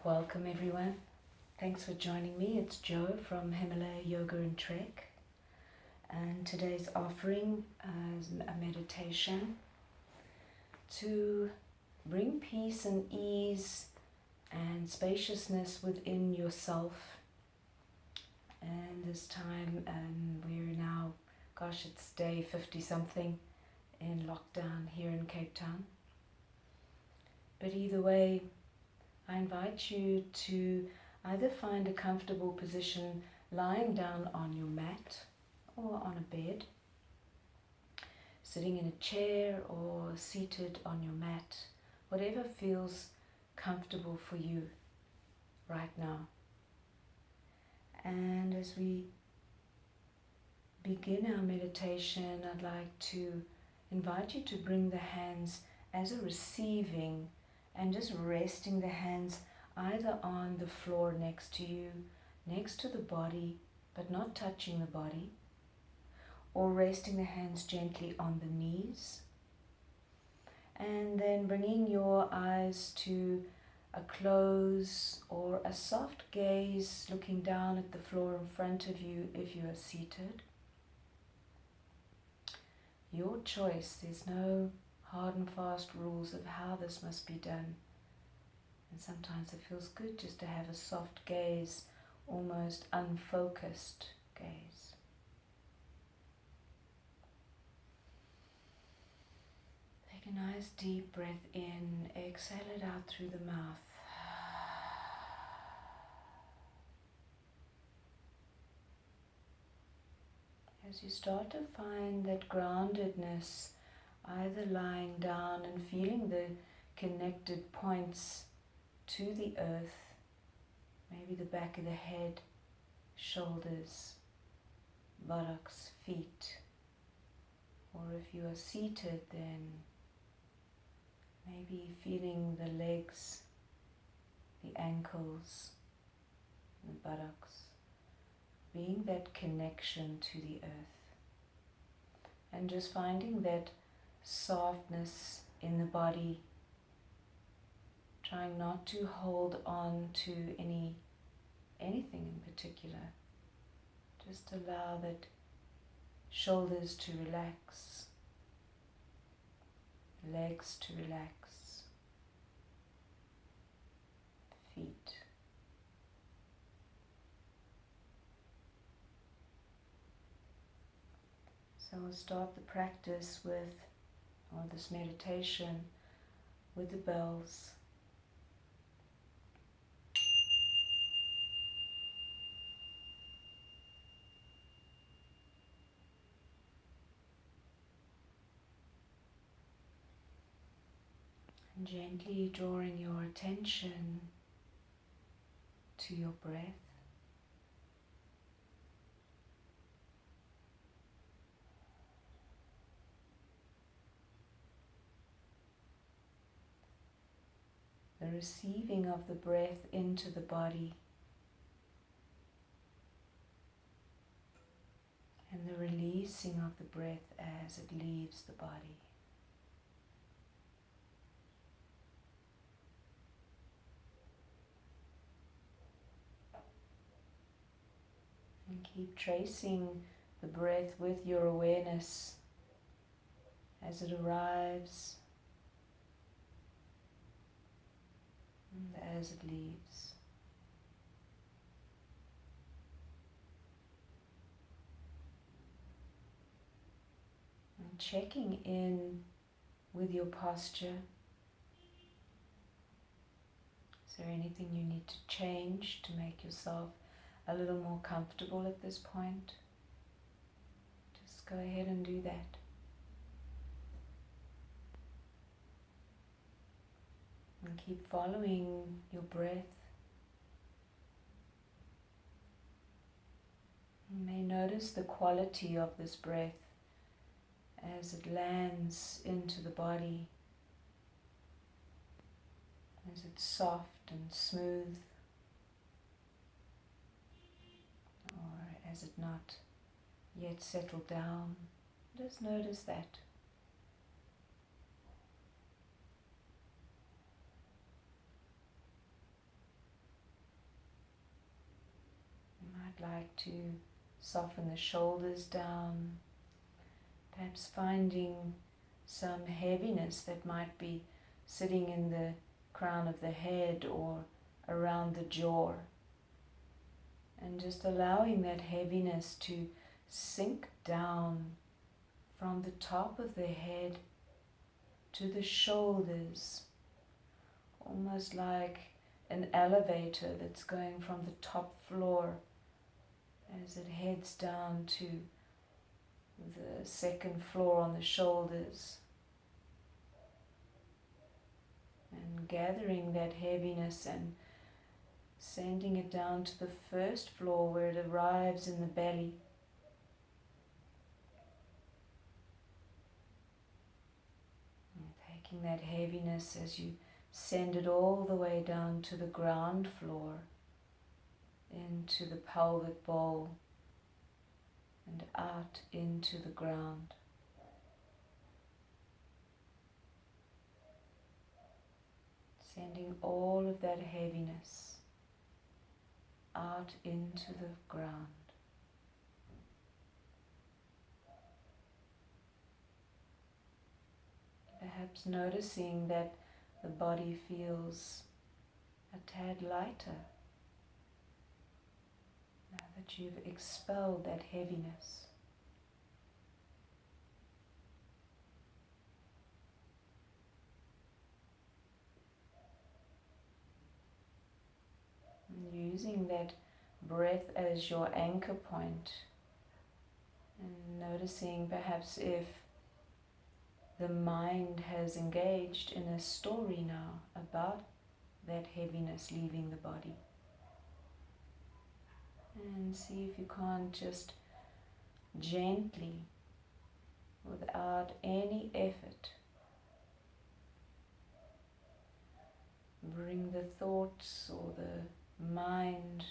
Welcome everyone. Thanks for joining me. It's Jo from Himalaya Yoga and Trek. And today's offering is a meditation to bring peace and ease and spaciousness within yourself. And this time, we're now, it's day 50 something in lockdown here in Cape Town. But either way, I invite you to either find a comfortable position lying down on your mat or on a bed, sitting in a chair or seated on your mat, whatever feels comfortable for you right now. And as we begin our meditation, I'd like to invite you to bring the hands as a receiving and just resting the hands either on the floor next to you, next to the body, but not touching the body, or resting the hands gently on the knees. And then bringing your eyes to a close or a soft gaze, looking down at the floor in front of you if you are seated. Your choice. There's no hard and fast rules of how this must be done. And sometimes it feels good just to have a soft gaze, almost unfocused gaze. Take a nice deep breath in, exhale it out through the mouth. As you start to find that groundedness, either lying down and feeling the connected points to the earth, maybe the back of the head, shoulders, buttocks, feet, or if you are seated, then maybe feeling the legs, the ankles, the buttocks, being that connection to the earth, and just finding that softness in the body, trying not to hold on to anything in particular. Just allow that shoulders to relax, legs to relax, feet. So we'll start the practice or this meditation with the bells. And gently drawing your attention to your breath. The receiving of the breath into the body and the releasing of the breath as it leaves the body. And keep tracing the breath with your awareness as it arrives and as it leaves. And checking in with your posture. Is there anything you need to change to make yourself a little more comfortable at this point? Just go ahead and do that. And keep following your breath. You may notice the quality of this breath as it lands into the body, as it's soft and smooth, or as it not yet settled down. Just notice that. like to soften the shoulders down, perhaps finding some heaviness that might be sitting in the crown of the head or around the jaw, and just allowing that heaviness to sink down from the top of the head to the shoulders, almost like an elevator that's going from the top floor as it heads down to the second floor on the shoulders, and gathering that heaviness and sending it down to the first floor where it arrives in the belly. And taking that heaviness as you send it all the way down to the ground floor, into the pelvic bowl and out into the ground. Sending all of that heaviness out into the ground. Perhaps noticing that the body feels a tad lighter now that you've expelled that heaviness. And using that breath as your anchor point, and noticing perhaps if the mind has engaged in a story now about that heaviness leaving the body. And see if you can't just gently, without any effort, bring the thoughts or the mind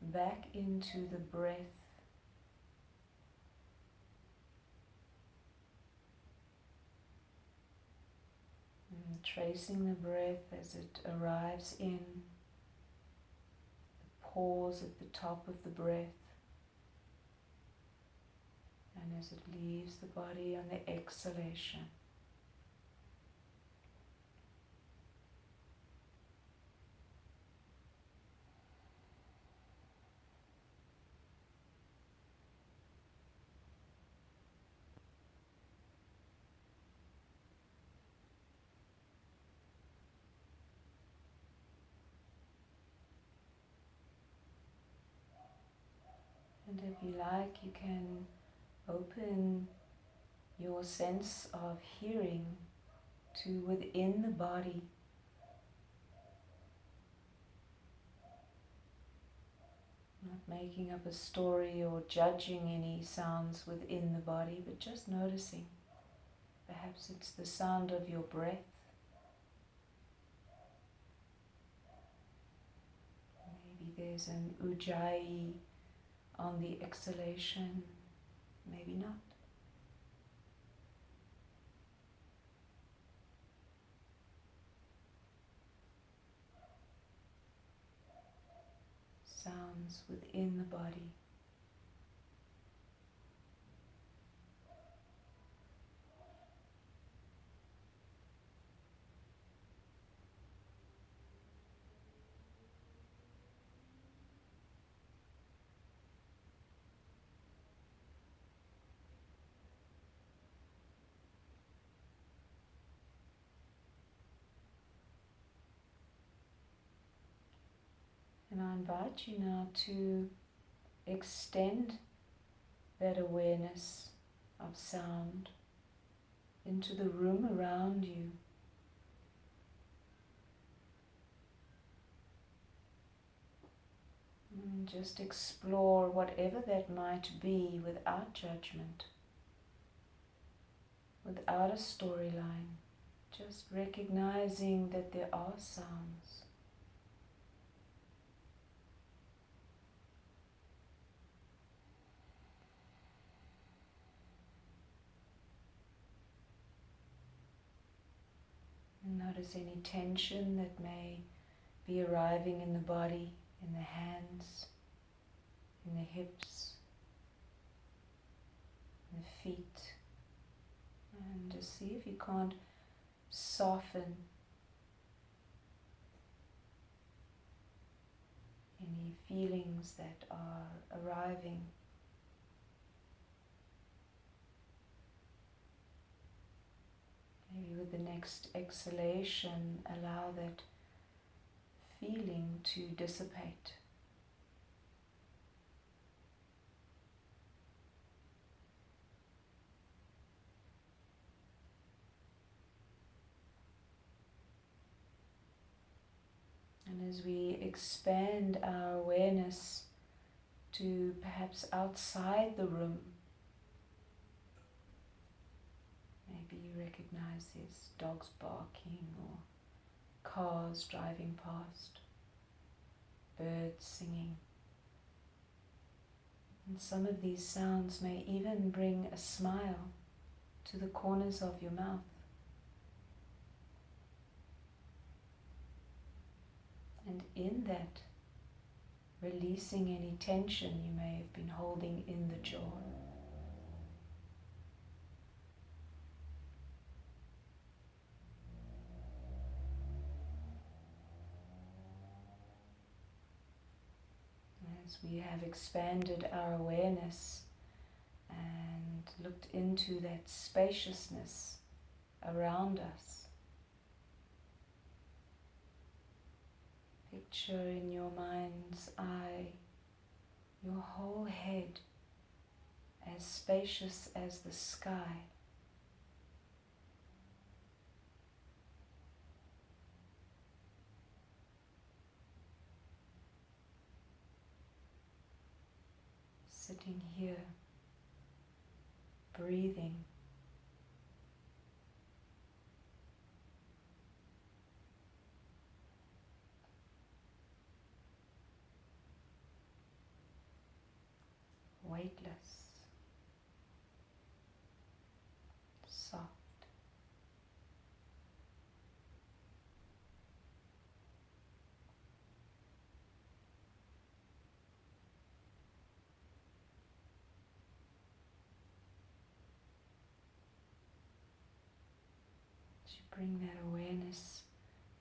back into the breath. And tracing the breath as it arrives in, the pause at the top of the breath, and as it leaves the body on the exhalation. And if you like, you can open your sense of hearing to within the body. Not making up a story or judging any sounds within the body, but just noticing. Perhaps it's the sound of your breath. Maybe there's an ujjayi on the exhalation, maybe not. Sounds within the body. And I invite you now to extend that awareness of sound into the room around you. And just explore whatever that might be without judgment, without a storyline, just recognizing that there are sounds. Notice any tension that may be arriving in the body, in the hands, in the hips, in the feet, and just see if you can't soften any feelings that are arriving. Maybe with the next exhalation, allow that feeling to dissipate. And as we expand our awareness to perhaps outside the room, maybe you recognize there's dogs barking or cars driving past, birds singing. And some of these sounds may even bring a smile to the corners of your mouth. And in that, releasing any tension you may have been holding in the jaw. As we have expanded our awareness and looked into that spaciousness around us, picture in your mind's eye your whole head as spacious as the sky. Sitting here, breathing, weightless, soft. As you bring that awareness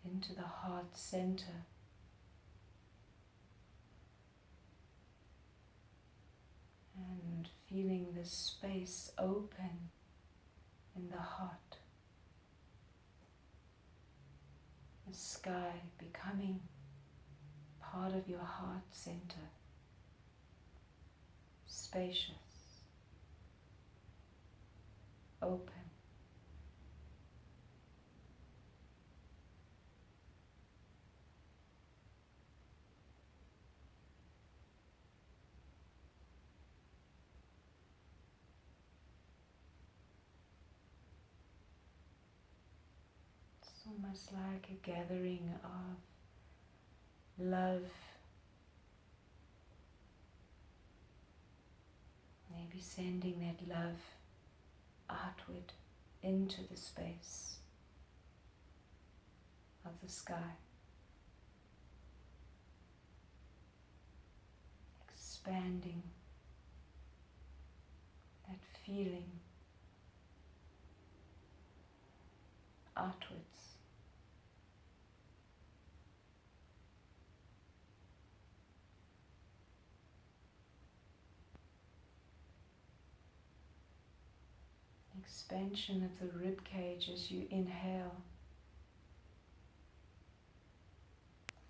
into the heart center, and feeling the space open in the heart, the sky becoming part of your heart center, spacious, open. It's almost like a gathering of love, maybe sending that love outward into the space of the sky, expanding that feeling outwards. Expansion of the rib cage as you inhale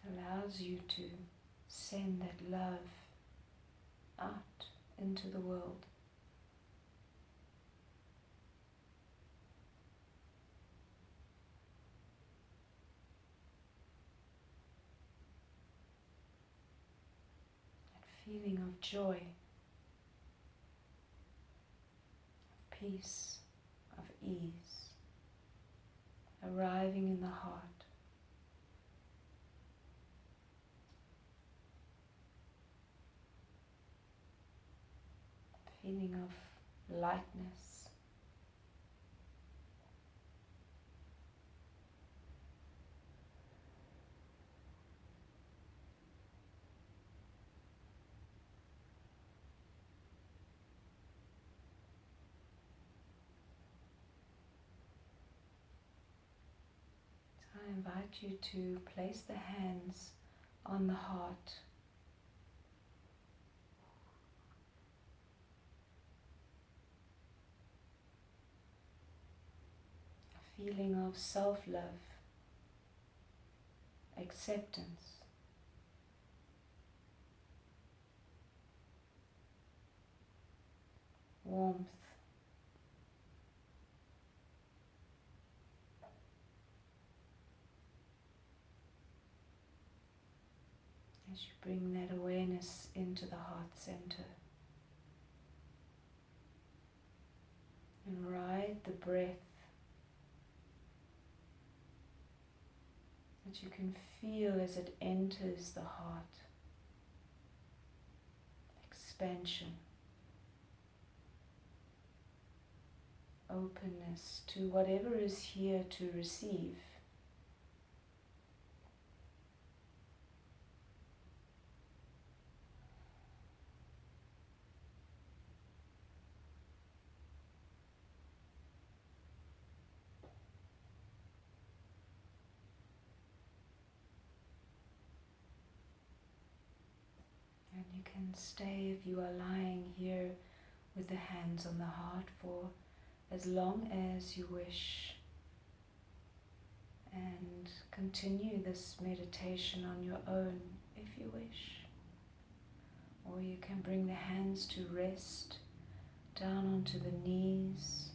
allows you to send that love out into the world. That feeling of joy, of peace, of ease, arriving in the heart. Feeling of lightness, I invite you to place the hands on the heart. A feeling of self-love, acceptance, warmth, as you bring that awareness into the heart center. And ride the breath, that you can feel as it enters the heart. Expansion, openness to whatever is here to receive. And you can stay, if you are lying here with the hands on the heart, for as long as you wish, and continue this meditation on your own if you wish. Or you can bring the hands to rest down onto the knees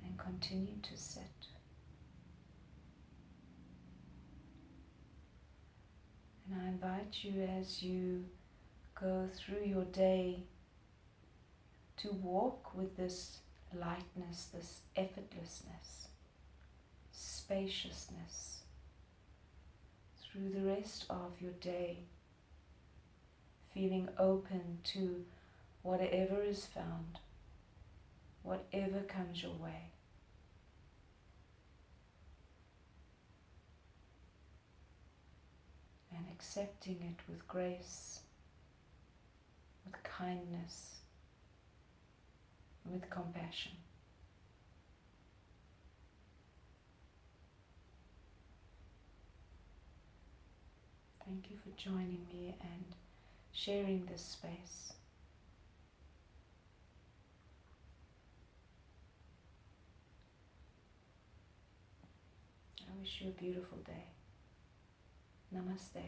and continue to sit. And I invite you, as you go through your day, to walk with this lightness, this effortlessness, spaciousness through the rest of your day, feeling open to whatever is found, whatever comes your way. And accepting it with grace, with kindness, with compassion. Thank you for joining me and sharing this space. I wish you a beautiful day. Namaste.